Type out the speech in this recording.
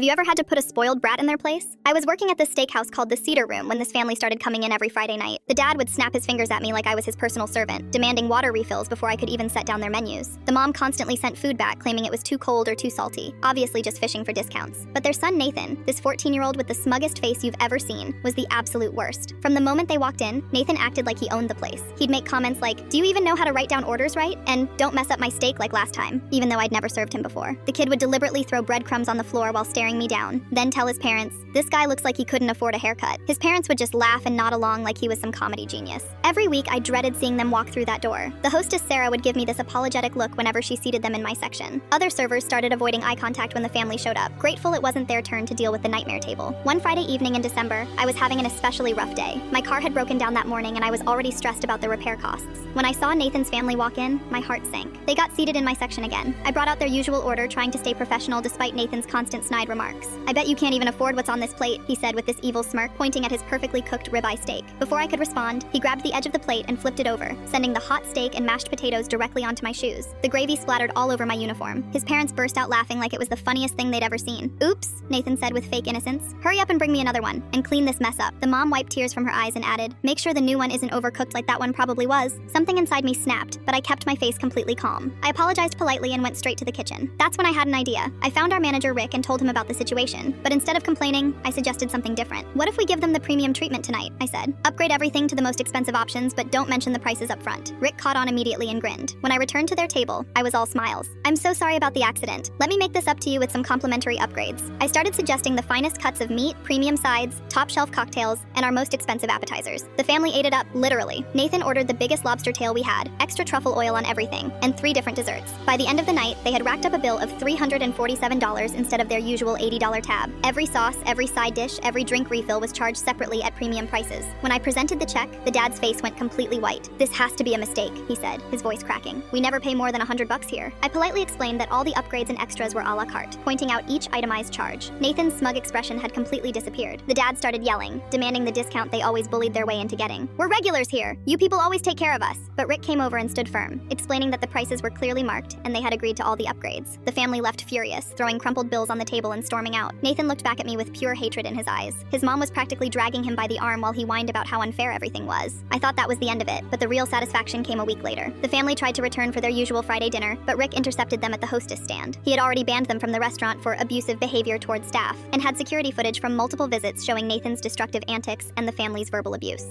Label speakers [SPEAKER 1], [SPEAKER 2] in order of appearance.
[SPEAKER 1] Have you ever had to put a spoiled brat in their place? I was working at this steakhouse called the Cedar Room when this family started coming in every Friday night. The dad would snap his fingers at me like I was his personal servant, demanding water refills before I could even set down their menus. The mom constantly sent food back, claiming it was too cold or too salty, obviously just fishing for discounts. But their son Nathan, this 14-year-old with the smuggest face you've ever seen, was the absolute worst. From the moment they walked in, Nathan acted like he owned the place. He'd make comments like, "Do you even know how to write down orders right?" And "Don't mess up my steak like last time," even though I'd never served him before. The kid would deliberately throw breadcrumbs on the floor while staring me down, then tell his parents, "This guy looks like he couldn't afford a haircut." His parents would just laugh and nod along like he was some comedy genius. Every week, I dreaded seeing them walk through that door. The hostess Sarah would give me this apologetic look whenever she seated them in my section. Other servers started avoiding eye contact when the family showed up, grateful it wasn't their turn to deal with the nightmare table. One Friday evening in December, I was having an especially rough day. My car had broken down that morning and I was already stressed about the repair costs. When I saw Nathan's family walk in, my heart sank. They got seated in my section again. I brought out their usual order, trying to stay professional despite Nathan's constant snide remarks. "I bet you can't even afford what's on this plate," he said with this evil smirk, pointing at his perfectly cooked ribeye steak. Before I could respond, he grabbed the edge of the plate and flipped it over, sending the hot steak and mashed potatoes directly onto my shoes. The gravy splattered all over my uniform. His parents burst out laughing like it was the funniest thing they'd ever seen. "Oops," Nathan said with fake innocence. "Hurry up and bring me another one, and clean this mess up." The mom wiped tears from her eyes and added, "Make sure the new one isn't overcooked like that one probably was." Something inside me snapped, but I kept my face completely calm. I apologized politely and went straight to the kitchen. That's when I had an idea. I found our manager Rick and told him about the situation, but instead of complaining, I suggested something different. "What if we give them the premium treatment tonight?" I said. "Upgrade everything to the most expensive options, but don't mention the prices up front." Rick caught on immediately and grinned. When I returned to their table, I was all smiles. "I'm so sorry about the accident. Let me make this up to you with some complimentary upgrades." I started suggesting the finest cuts of meat, premium sides, top-shelf cocktails, and our most expensive appetizers. The family ate it up, literally. Nathan ordered the biggest lobster tail we had, extra truffle oil on everything, and 3 different desserts. By the end of the night, they had racked up a bill of $347 instead of their usual $80 tab. Every sauce, every side dish, every drink refill was charged separately at premium prices. When I presented the check, the dad's face went completely white. "This has to be a mistake," he said, his voice cracking. "We never pay more than $100 here." I politely explained that all the upgrades and extras were a la carte, pointing out each itemized charge. Nathan's smug expression had completely disappeared. The dad started yelling, demanding the discount they always bullied their way into getting. "We're regulars here. You people always take care of us." But Rick came over and stood firm, explaining that the prices were clearly marked and they had agreed to all the upgrades. The family left furious, throwing crumpled bills on the table and storming out. Nathan looked back at me with pure hatred in his eyes. His mom was practically dragging him by the arm while he whined about how unfair everything was. I thought that was the end of it, but the real satisfaction came a week later. The family tried to return for their usual Friday dinner, but Rick intercepted them at the hostess stand. He had already banned them from the restaurant for abusive behavior towards staff, and had security footage from multiple visits showing Nathan's destructive antics and the family's verbal abuse.